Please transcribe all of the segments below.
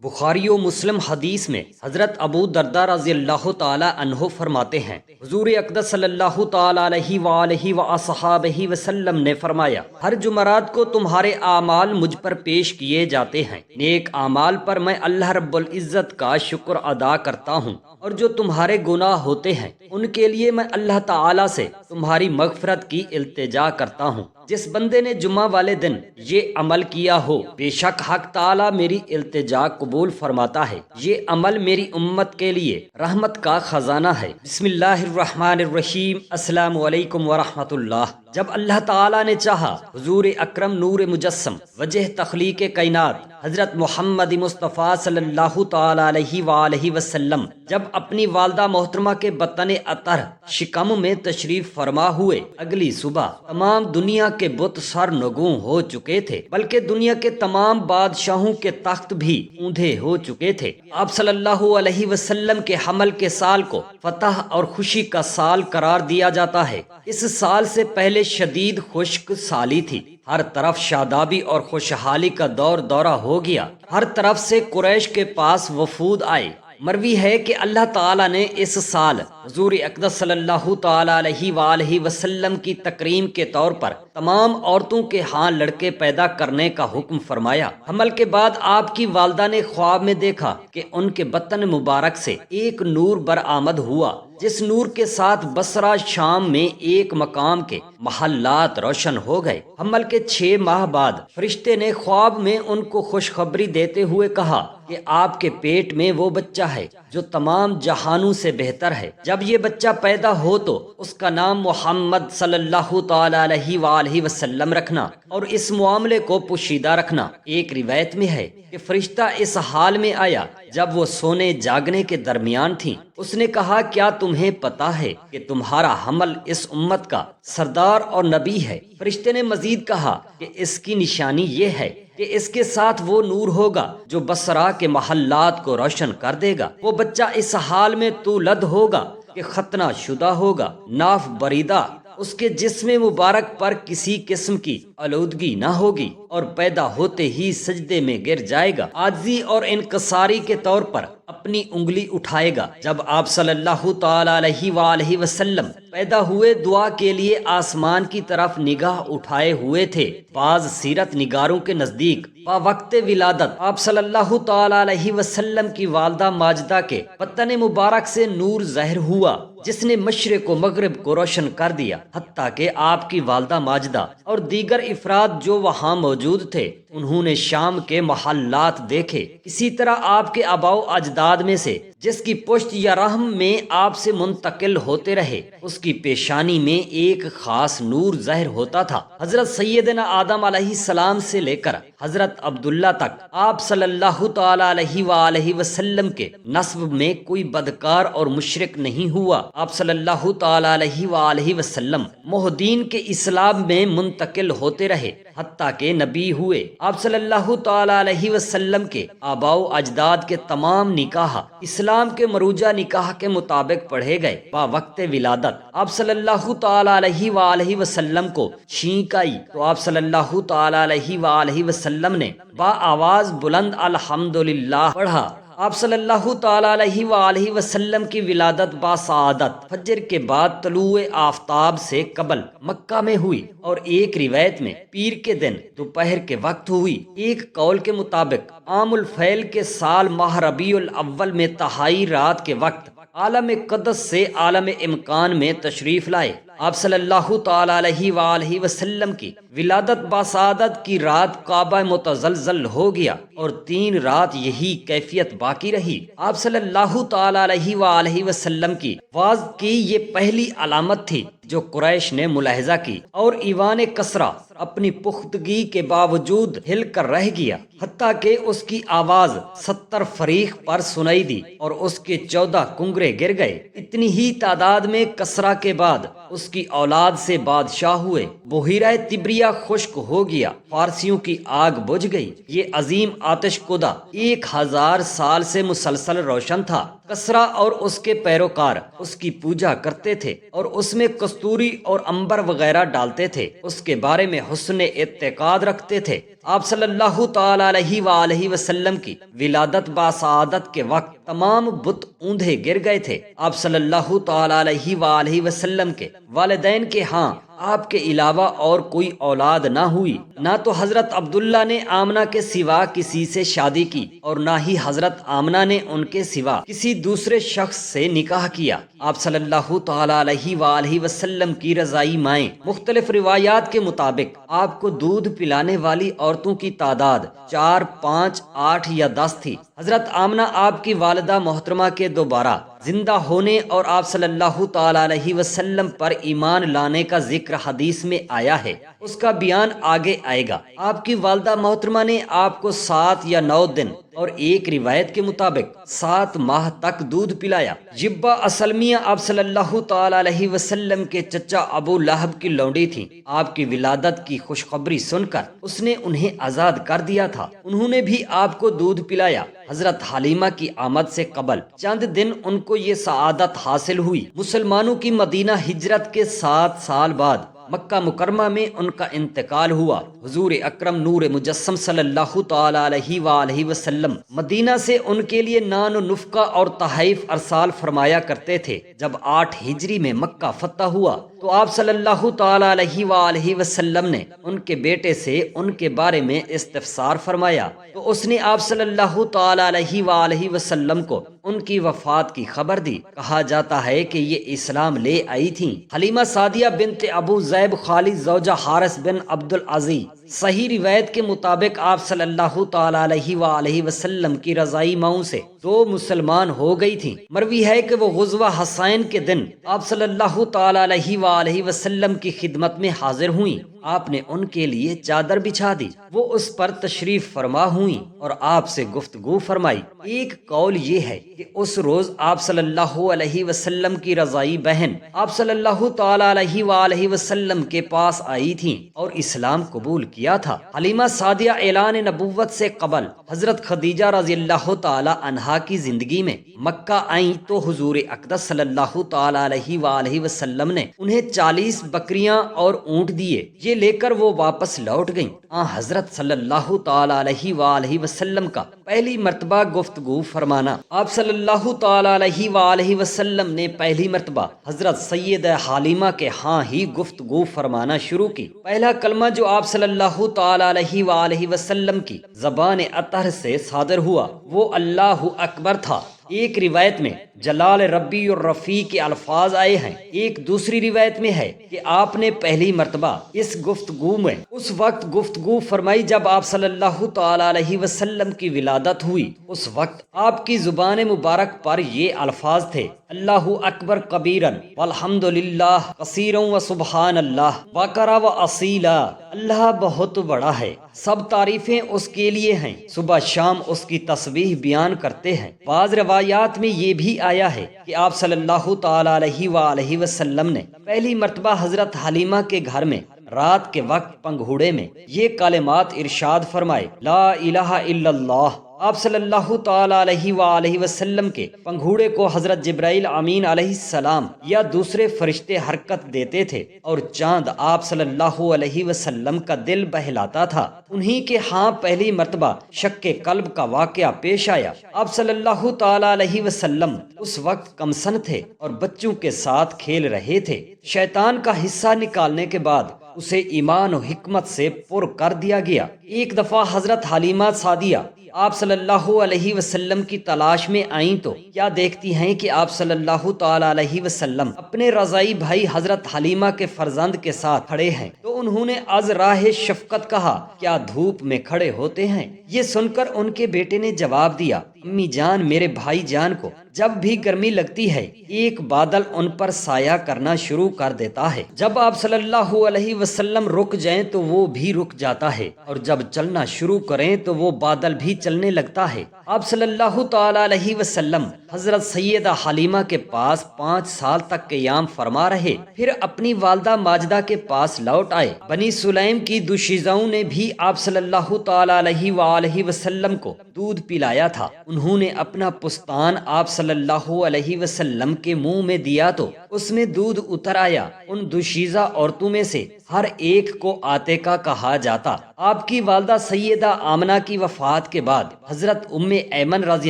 بخاری و مسلم حدیث میں حضرت ابو درداء رضی اللہ تعالی عنہ فرماتے ہیں، حضور اقدس صلی اللہ تعالی علیہ وآلہ وصحابہ وسلم نے فرمایا، ہر جمعرات کو تمہارے اعمال مجھ پر پیش کیے جاتے ہیں، نیک اعمال پر میں اللہ رب العزت کا شکر ادا کرتا ہوں، اور جو تمہارے گناہ ہوتے ہیں ان کے لیے میں اللہ تعالی سے تمہاری مغفرت کی التجا کرتا ہوں۔ جس بندے نے جمعہ والے دن یہ عمل کیا ہو، بے شک حق تعالی میری التجا قبول فرماتا ہے۔ یہ عمل میری امت کے لیے رحمت کا خزانہ ہے۔ بسم اللہ الرحمن الرحیم۔ السلام علیکم ورحمۃ اللہ۔ جب اللہ تعالی نے چاہا، حضور اکرم نور مجسم وجہ تخلیق کائنات حضرت محمد مصطفیٰ صلی اللہ تعالی علیہ وآلہ وسلم جب اپنی والدہ محترمہ کے بطن اطہر شکم میں تشریف فرما ہوئے، اگلی صبح تمام دنیا کے بت سر نگوں ہو چکے تھے، بلکہ دنیا کے تمام بادشاہوں کے تخت بھی اوندھے ہو چکے تھے۔ آپ صلی اللہ علیہ وسلم کے حمل کے سال کو فتح اور خوشی کا سال قرار دیا جاتا ہے۔ اس سال سے پہلے شدید خشک سالی تھی، ہر طرف شادابی اور خوشحالی کا دورہ ہو گیا، ہر طرف سے قریش کے پاس وفود آئے۔ مروی ہے کہ اللہ تعالیٰ نے اس سال حضور اقدس صلی اللہ تعالی علیہ وآلہ وسلم کی تکریم کے طور پر تمام عورتوں کے ہاں لڑکے پیدا کرنے کا حکم فرمایا۔ حمل کے بعد آپ کی والدہ نے خواب میں دیکھا کہ ان کے بطن مبارک سے ایک نور برآمد ہوا، جس نور کے ساتھ بصرہ شام میں ایک مقام کے محلات روشن ہو گئے۔ حمل کے 6 ماہ بعد فرشتے نے خواب میں ان کو خوشخبری دیتے ہوئے کہا کہ آپ کے پیٹ میں وہ بچہ ہے جو تمام جہانوں سے بہتر ہے۔ جب یہ بچہ پیدا ہو تو اس کا نام محمد صلی اللہ تعالی علیہ وآلہ وسلم رکھنا، اور اس معاملے کو پوشیدہ رکھنا۔ ایک روایت میں ہے کہ فرشتہ اس حال میں آیا جب وہ سونے جاگنے کے درمیان تھیں۔ اس نے کہا، کیا تمہیں پتا ہے کہ تمہارا حمل اس امت کا سردار اور نبی ہے؟ فرشتے نے مزید کہا کہ اس کی نشانی یہ ہے کہ اس کے ساتھ وہ نور ہوگا جو بصرہ کے محلات کو روشن کر دے گا۔ وہ بچہ اس حال میں تولد ہوگا کہ ختنہ شدہ ہوگا، ناف بریدہ، اس کے جسم مبارک پر کسی قسم کی آلودگی نہ ہوگی، اور پیدا ہوتے ہی سجدے میں گر جائے گا، عاجزی اور انکساری کے طور پر اپنی انگلی اٹھائے گا۔ جب آپ صلی اللہ تعالی علیہ وآلہ وسلم پیدا ہوئے، دعا کے لیے آسمان کی طرف نگاہ اٹھائے ہوئے تھے۔ بعض سیرت نگاروں کے نزدیک وقت ولادت آپ صلی اللہ تعالی علیہ وسلم کی والدہ ماجدہ کے بطن مبارک سے نور ظاہر ہوا، جس نے مشرق و مغرب کو روشن کر دیا، حتیٰ کہ آپ کی والدہ ماجدہ اور دیگر افراد جو وہاں موجود تھے انہوں نے شام کے محلات دیکھے۔ اسی طرح آپ کے آباء و اجداد میں سے جس کی پشت یا رحم میں آپ سے منتقل ہوتے رہے، اس کی پیشانی میں ایک خاص نور ظاہر ہوتا تھا۔ حضرت سیدنا آدم علیہ السلام سے لے کر حضرت عبداللہ تک آپ صلی اللہ تعالی علیہ وآلہ وسلم کے نسب میں کوئی بدکار اور مشرک نہیں ہوا۔ آپ صلی اللہ تعالی علیہ وآلہ وسلم مہدین کے اسلام میں منتقل ہوتے رہے حتیٰ کہ نبی ہوئے۔ آپ صلی اللہ تعالی علیہ وسلم کے آباء و اجداد کے تمام نکاح اسلام کے مروجہ نکاح کے مطابق پڑھے گئے۔ با وقت ولادت آپ صلی اللہ تعالی علیہ وآلہ وسلم کو چھینک آئی تو آپ صلی اللہ تعالی علیہ وآلہ وسلم نے با آواز بلند الحمدللہ پڑھا۔ آپ صلی اللہ تعالی علیہ وآلہ وسلم کی ولادت باسعادت فجر کے بعد طلوع آفتاب سے قبل مکہ میں ہوئی، اور ایک روایت میں پیر کے دن دوپہر کے وقت ہوئی۔ ایک قول کے مطابق عام الفیل کے سال ماہ ربیع الاول میں تہائی رات کے وقت عالم قدس سے عالم امکان میں تشریف لائے۔ آپ صلی اللہ تعالی علیہ وآلہ وسلم کی ولادت باسعادت کی رات کعبہ متزلزل ہو گیا، اور 3 رات یہی کیفیت باقی رہی۔ آپ صلی اللہ تعالی علیہ وآلہ وسلم کی واز کی یہ پہلی علامت تھی جو قریش نے ملاحظہ کی، اور ایوان کسریٰ اپنی پختگی کے باوجود ہل کر رہ گیا، حتیٰ کہ اس کی آواز 70 فریق پر سنائی دی اور اس کے 14 کنگرے گر گئے۔ اتنی ہی تعداد میں کسریٰ کے بعد اس کی اولاد سے بادشاہ ہوئے۔ بحیرہ تبریہ خشک ہو گیا، فارسیوں کی آگ بجھ گئی۔ یہ عظیم آتش کدہ 1000 سال سے مسلسل روشن تھا۔ کسرا اور اس کے پیروکار اس کی پوجا کرتے تھے اور اس میں کستوری اور عنبر وغیرہ ڈالتے تھے، اس کے بارے میں حسن اعتقاد رکھتے تھے۔ آپ صلی اللہ تعالی علیہ وآلہ وسلم کی ولادت باسعادت کے وقت تمام بت اوندھے گر گئے تھے۔ آپ صلی اللہ تعالی علیہ وآلہ وسلم کے والدین کے ہاں آپ کے علاوہ اور کوئی اولاد نہ ہوئی، نہ تو حضرت عبداللہ نے آمنہ کے سوا کسی سے شادی کی اور نہ ہی حضرت آمنہ نے ان کے سوا کسی دوسرے شخص سے نکاح کیا۔ آپ صلی اللہ تعالی علیہ وآلہ وسلم کی رضائی مائیں مختلف روایات کے مطابق آپ کو دودھ پلانے والی عورتوں کی تعداد 4، 5، 8 یا 10 تھی۔ حضرت آمنہ آپ کی والدہ محترمہ کے دوبارہ زندہ ہونے اور آپ صلی اللہ تعالی علیہ وسلم پر ایمان لانے کا ذکر حدیث میں آیا ہے، اس کا بیان آگے آئے گا۔ آپ کی والدہ محترمہ نے آپ کو 7 یا 9 دن اور ایک روایت کے مطابق 7 ماہ تک دودھ پلایا۔ جبہ اسلمیہ آپ صلی اللہ تعالی علیہ وسلم کے چچا ابو لہب کی لونڈی تھی۔ آپ کی ولادت کی خوشخبری سن کر اس نے انہیں آزاد کر دیا تھا، انہوں نے بھی آپ کو دودھ پلایا۔ حضرت حلیمہ کی آمد سے قبل چند دن ان کو یہ سعادت حاصل ہوئی۔ مسلمانوں کی مدینہ ہجرت کے 7 سال بعد مکہ مکرمہ میں ان کا انتقال ہوا۔ حضور اکرم نور مجسم صلی اللہ تعالی علیہ وآلہ وسلم مدینہ سے ان کے لیے نان و نفقہ اور تحائف ارسال فرمایا کرتے تھے۔ جب 8 ہجری میں مکہ فتح ہوا تو آپ صلی اللہ تعالی علیہ وآلہ وسلم نے ان کے بیٹے سے ان کے بارے میں استفسار فرمایا تو اس نے آپ صلی اللہ تعالی علیہ وآلہ وسلم کو ان کی وفات کی خبر دی۔ کہا جاتا ہے کہ یہ اسلام لے آئی تھیں۔ حلیمہ سعدیہ بنت ابو زیب خالی زوجہ حارث بن عبد العزیز۔ صحیح روایت کے مطابق آپ صلی اللہ تعالی علیہ وآلہ وسلم کی رضائی ماؤں سے 2 مسلمان ہو گئی تھیں۔ مروی ہے کہ وہ غزوہ حسین کے دن آپ صلی اللہ تعالی علیہ وآلہ وسلم کی خدمت میں حاضر ہوئیں۔ آپ نے ان کے لیے چادر بچھا دی، وہ اس پر تشریف فرما ہوئیں اور آپ سے گفتگو فرمائی۔ ایک قول یہ ہے کہ اس روز آپ صلی اللہ علیہ وسلم کی رضائی بہن آپ صلی اللہ تعالی علیہ وآلہ وسلم کے پاس آئی تھیں اور اسلام قبول کیا تھا۔ حلیمہ سعدیہ اعلان نبوت سے قبل حضرت خدیجہ رضی اللہ تعالی عنہا کی زندگی میں مکہ آئیں تو حضور اقدس صلی اللہ تعالی علیہ وآلہ وسلم نے انہیں 40 بکریاں اور اونٹ دیے، یہ لے کر وہ واپس لوٹ گئیں۔ حضرت صلی اللہ تعالی علیہ وآلہ وسلم کا پہلی مرتبہ گفتگو فرمانا۔ آپ صلی اللہ تعالی علیہ وآلہ وسلم نے پہلی مرتبہ حضرت سیدہ حلیمہ کے ہاں ہی گفتگو فرمانا شروع کی۔ پہلا کلمہ جو آپ صلی اللہ تعالی علیہ وآلہ وسلم کی زبان اطہر سے صادر ہوا وہ اللہ اکبر تھا۔ ایک روایت میں جلال ربی اور رفیع کے الفاظ آئے ہیں، ایک دوسری روایت میں ہے کہ آپ نے پہلی مرتبہ اس گفتگو میں اس وقت گفتگو فرمائی جب آپ صلی اللہ تعالی علیہ وسلم کی ولادت ہوئی۔ اس وقت آپ کی زبان مبارک پر یہ الفاظ تھے، اللہ اکبر کبیرن والحمد للہ کثیرا و سبحان اللہ بکرا و اصیلا۔ اللہ بہت بڑا ہے، سب تعریفیں اس کے لیے ہیں، صبح شام اس کی تسبیح بیان کرتے ہیں۔ بعض روایات میں یہ بھی آیا ہے کہ آپ صلی اللہ تعالی علیہ وآلہ وسلم نے پہلی مرتبہ حضرت حلیمہ کے گھر میں رات کے وقت پنگھوڑے میں یہ کلمات ارشاد فرمائے، لا الہ الا اللہ۔ آپ صلی اللہ تعالی علیہ وآلہ وسلم کے پنگھوڑے کو حضرت جبرائیل امین علیہ السلام یا دوسرے فرشتے حرکت دیتے تھے اور چاند آپ صلی اللہ علیہ وسلم کا دل بہلاتا تھا۔ انہی کے ہاں پہلی مرتبہ شک قلب کا واقعہ پیش آیا۔ آپ صلی اللہ تعالی علیہ وسلم اس وقت کمسن تھے اور بچوں کے ساتھ کھیل رہے تھے۔ شیطان کا حصہ نکالنے کے بعد اسے ایمان و حکمت سے پر کر دیا گیا۔ ایک دفعہ حضرت حلیمہ سعدیہ آپ صلی اللہ علیہ وسلم کی تلاش میں آئیں تو کیا دیکھتی ہیں کہ آپ صلی اللہ تعالی علیہ وسلم اپنے رضائی بھائی حضرت حلیمہ کے فرزند کے ساتھ کھڑے ہیں، تو انہوں نے از راہ شفقت کہا، کیا دھوپ میں کھڑے ہوتے ہیں؟ یہ سن کر ان کے بیٹے نے جواب دیا، امی جان میرے بھائی جان کو جب بھی گرمی لگتی ہے ایک بادل ان پر سایہ کرنا شروع کر دیتا ہے، جب آپ صلی اللہ علیہ وسلم رک جائیں تو وہ بھی رک جاتا ہے، اور جب چلنا شروع کریں تو وہ بادل بھی چلنے لگتا ہے۔ آپ صلی اللہ تعالی علیہ وسلم حضرت سیدہ حلیمہ کے پاس 5 سال تک قیام فرما رہے، پھر اپنی والدہ ماجدہ کے پاس لوٹ آئے۔ بنی سلیم کی دوشیزاؤں نے بھی آپ صلی اللہ تعالی علیہ وآلہ وسلم کو دودھ پلایا تھا۔ انہوں نے اپنا پستان آپ صلی اللہ علیہ وسلم کے منہ میں دیا تو اس میں دودھ اتر آیا۔ ان دوشیزہ عورتوں میں سے ہر ایک کو عاتقہ کہا جاتا۔ آپ کی والدہ سیدہ آمنہ کی وفات کے بعد حضرت ام ایمن رضی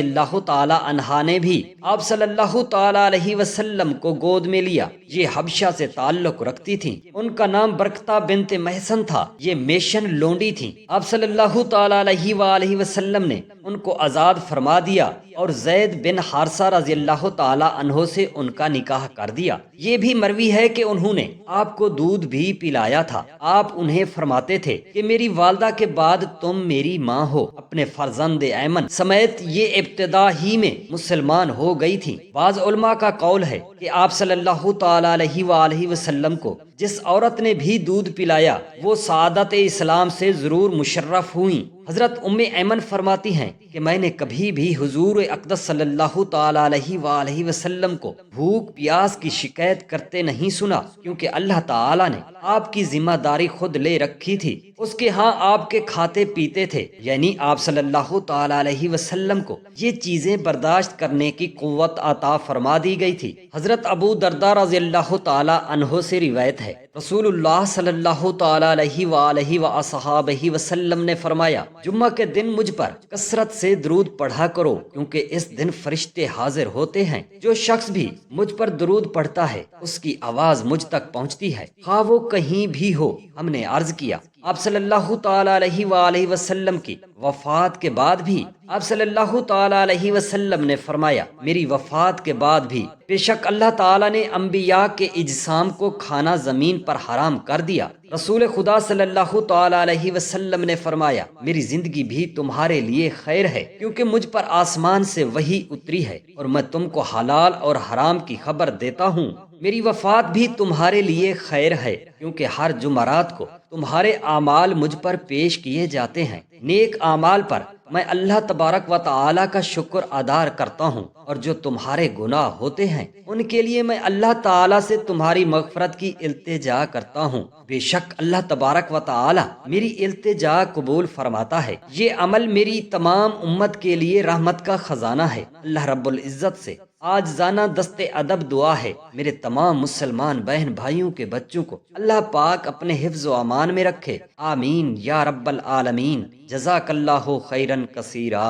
اللہ تعالی عنہا نے بھی آپ صلی اللہ تعالی علیہ وسلم کو گود میں لیا۔ یہ حبشہ سے تعلق رکھتی تھیں۔ ان کا نام برکتہ بنت محسن تھا۔ یہ میشن لونڈی تھیں۔ آپ صلی اللہ تعالی علیہ وآلہ وسلم نے ان کو آزاد فرما دیا اور زید بن حارثہ رضی اللہ تعالی عنہ سے ان کا نکاح کر دیا۔ یہ بھی مروی ہے کہ انہوں نے آپ کو دودھ بھی پلایا تھا۔ آپ انہیں فرماتے تھے کہ میری والدہ کے بعد تم میری ماں ہو۔ اپنے فرزند ایمن سمیت یہ ابتدا ہی میں مسلمان ہو گئی تھی۔ بعض علماء کا قول ہے کہ آپ صلی اللہ تعالی علیہ وآلہ وسلم کو جس عورت نے بھی دودھ پلایا وہ سعادت اسلام سے ضرور مشرف ہوئیں۔ حضرت ام ایمن فرماتی ہیں کہ میں نے کبھی بھی حضور اقدس صلی اللہ تعالی علیہ وآلہ وسلم کو بھوک پیاس کی شکایت کرتے نہیں سنا، کیونکہ اللہ تعالی نے آپ کی ذمہ داری خود لے رکھی تھی۔ اس کے ہاں آپ کے کھاتے پیتے تھے، یعنی آپ صلی اللہ تعالی علیہ وسلم کو یہ چیزیں برداشت کرنے کی قوت عطا فرما دی گئی تھی۔ حضرت ابو درداء رضی اللہ تعالی عنہ سے روایت ہے، رسول اللہ صلی اللہ تعالی علیہ وآلہ وصحابہ وسلم نے فرمایا، جمعہ کے دن مجھ پر کثرت سے درود پڑھا کرو، کیونکہ اس دن فرشتے حاضر ہوتے ہیں۔ جو شخص بھی مجھ پر درود پڑھتا ہے اس کی آواز مجھ تک پہنچتی ہے، خواہ وہ کہیں بھی ہو۔ ہم نے عرض کیا، آپ صلی اللہ تعالی علیہ وآلہ وسلم کی وفات کے بعد بھی؟ آپ صلی اللہ تعالی علیہ وسلم نے فرمایا، میری وفات کے بعد بھی بے شک اللہ تعالی نے انبیاء کے اجسام کو کھانا زمین پر حرام کر دیا۔ رسول خدا صلی اللہ تعالی علیہ وسلم نے فرمایا، میری زندگی بھی تمہارے لیے خیر ہے، کیونکہ مجھ پر آسمان سے وحی اتری ہے اور میں تم کو حلال اور حرام کی خبر دیتا ہوں۔ میری وفات بھی تمہارے لیے خیر ہے، کیونکہ ہر جمعرات کو تمہارے اعمال مجھ پر پیش کیے جاتے ہیں۔ نیک اعمال پر میں اللہ تبارک و تعالی کا شکر ادا کرتا ہوں، اور جو تمہارے گناہ ہوتے ہیں ان کے لیے میں اللہ تعالی سے تمہاری مغفرت کی التجا کرتا ہوں۔ بے شک اللہ تبارک و تعالی میری التجا قبول فرماتا ہے۔ یہ عمل میری تمام امت کے لیے رحمت کا خزانہ ہے۔ اللہ رب العزت سے آج زانہ دست ادب دعا ہے، میرے تمام مسلمان بہن بھائیوں کے بچوں کو اللہ پاک اپنے حفظ و امان میں رکھے، آمین یا رب العالمین۔ جزاک اللہ خیرن کثیرا۔